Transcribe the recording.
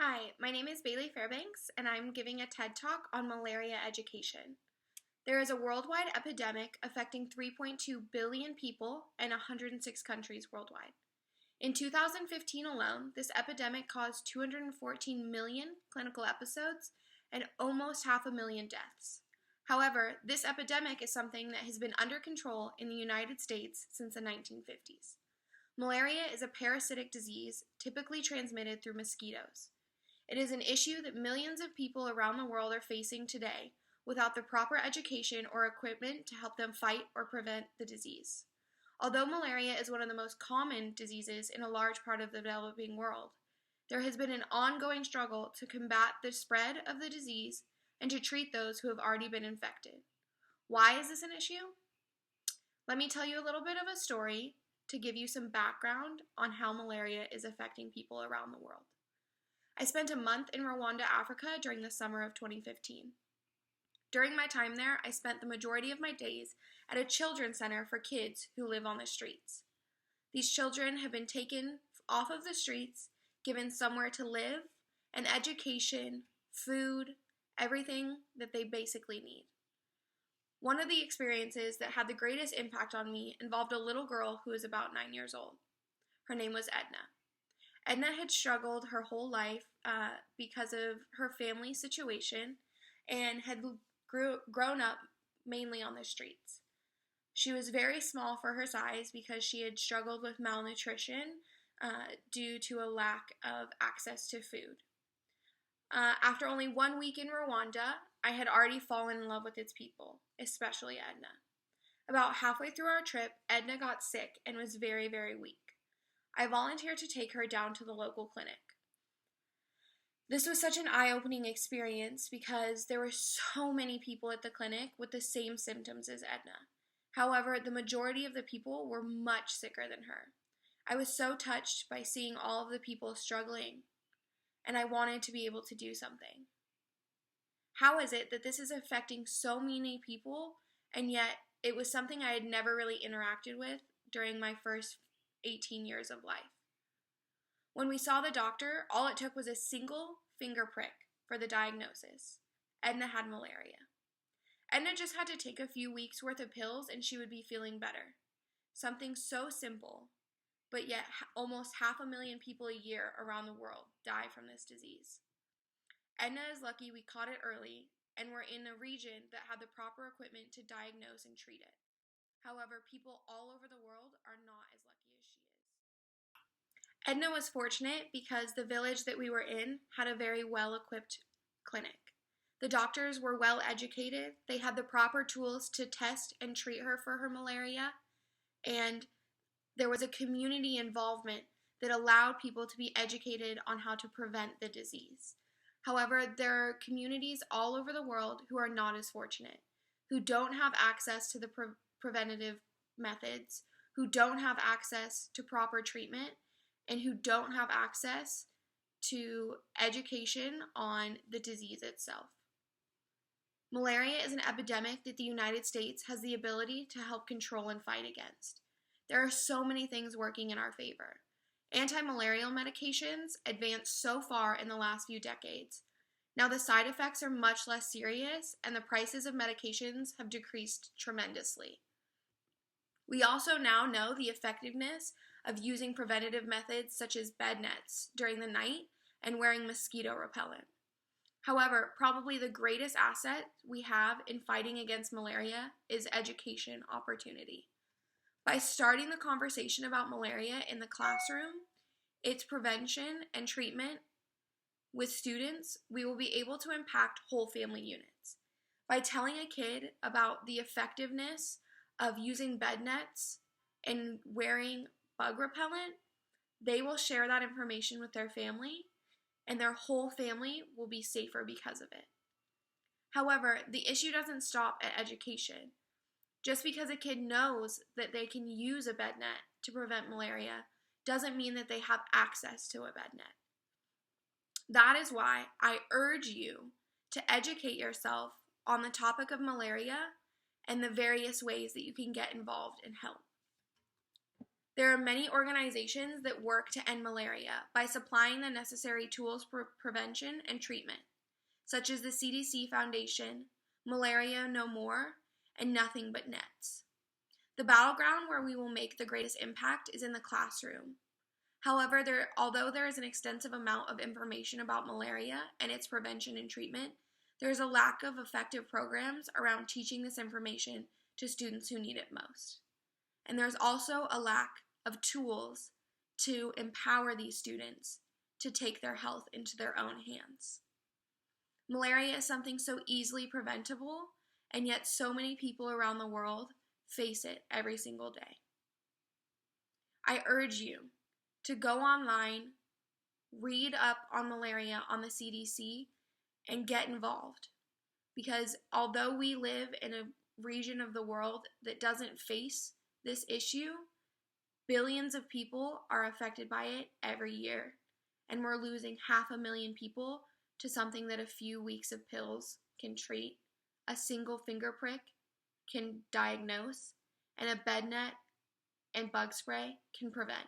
Hi, my name is Bailey Fairbanks, and I'm giving a TED Talk on malaria education. There is a worldwide epidemic affecting 3.2 billion people in 106 countries worldwide. In 2015 alone, this epidemic caused 214 million clinical episodes and almost 500,000 deaths. However, this epidemic is something that has been under control in the United States since the 1950s. Malaria is a parasitic disease typically transmitted through mosquitoes. It is an issue that millions of people around the world are facing today without the proper education or equipment to help them fight or prevent the disease. Although malaria is one of the most common diseases in a large part of the developing world, there has been an ongoing struggle to combat the spread of the disease and to treat those who have already been infected. Why is this an issue? Let me tell you a little bit of a story to give you some background on how malaria is affecting people around the world. I spent a month in Rwanda, Africa during the summer of 2015. During my time there, I spent the majority of my days at a children's center for kids who live on the streets. These children have been taken off of the streets, given somewhere to live, an education, food, everything that they basically need. One of the experiences that had the greatest impact on me involved a little girl who was about 9 years old. Her name was Edna. Edna had struggled her whole life because of her family situation and had grown up mainly on the streets. She was very small for her size because she had struggled with malnutrition due to a lack of access to food. After only 1 week in Rwanda, I had already fallen in love with its people, especially Edna. About halfway through our trip, Edna got sick and was very, very weak. I volunteered to take her down to the local clinic. This was such an eye-opening experience because there were so many people at the clinic with the same symptoms as Edna. However, the majority of the people were much sicker than her. I was so touched by seeing all of the people struggling, and I wanted to be able to do something. How is it that this is affecting so many people, and yet it was something I had never really interacted with during my first 18 years of life? When we saw the doctor, all it took was a single finger prick for the diagnosis. Edna had malaria. Edna just had to take a few weeks worth of pills and she would be feeling better. Something so simple, but yet almost 500,000 people a year around the world die from this disease. Edna is lucky we caught it early and were in a region that had the proper equipment to diagnose and treat it. However, people all over the world are not as lucky as she is. Edna was fortunate because the village that we were in had a very well-equipped clinic. The doctors were well educated, they had the proper tools to test and treat her for her malaria, and there was a community involvement that allowed people to be educated on how to prevent the disease. However, there are communities all over the world who are not as fortunate, who don't have access to the preventative methods, who don't have access to proper treatment, and who don't have access to education on the disease itself. Malaria is an epidemic that the United States has the ability to help control and fight against. There are so many things working in our favor. Anti-malarial medications advanced so far in the last few decades. Now the side effects are much less serious and the prices of medications have decreased tremendously. We also now know the effectiveness of using preventative methods such as bed nets during the night and wearing mosquito repellent. However, probably the greatest asset we have in fighting against malaria is education opportunity. By starting the conversation about malaria in the classroom, its prevention and treatment with students, we will be able to impact whole family units. By telling a kid about the effectiveness of using bed nets and wearing bug repellent, they will share that information with their family, and their whole family will be safer because of it. However, the issue doesn't stop at education. Just because a kid knows that they can use a bed net to prevent malaria doesn't mean that they have access to a bed net. That is why I urge you to educate yourself on the topic of malaria and the various ways that you can get involved and help. There are many organizations that work to end malaria by supplying the necessary tools for prevention and treatment, such as the CDC Foundation, Malaria No More, and Nothing But Nets. The battleground where we will make the greatest impact is in the classroom. However, although there is an extensive amount of information about malaria and its prevention and treatment, there is a lack of effective programs around teaching this information to students who need it most. And there's also a lack of tools to empower these students to take their health into their own hands. Malaria is something so easily preventable, and yet so many people around the world face it every single day. I urge you to go online, read up on malaria on the CDC, and get involved. Because although we live in a region of the world that doesn't face this issue, billions of people are affected by it every year. And we're losing 500,000 people to something that a few weeks of pills can treat, a single finger prick can diagnose, and a bed net and bug spray can prevent.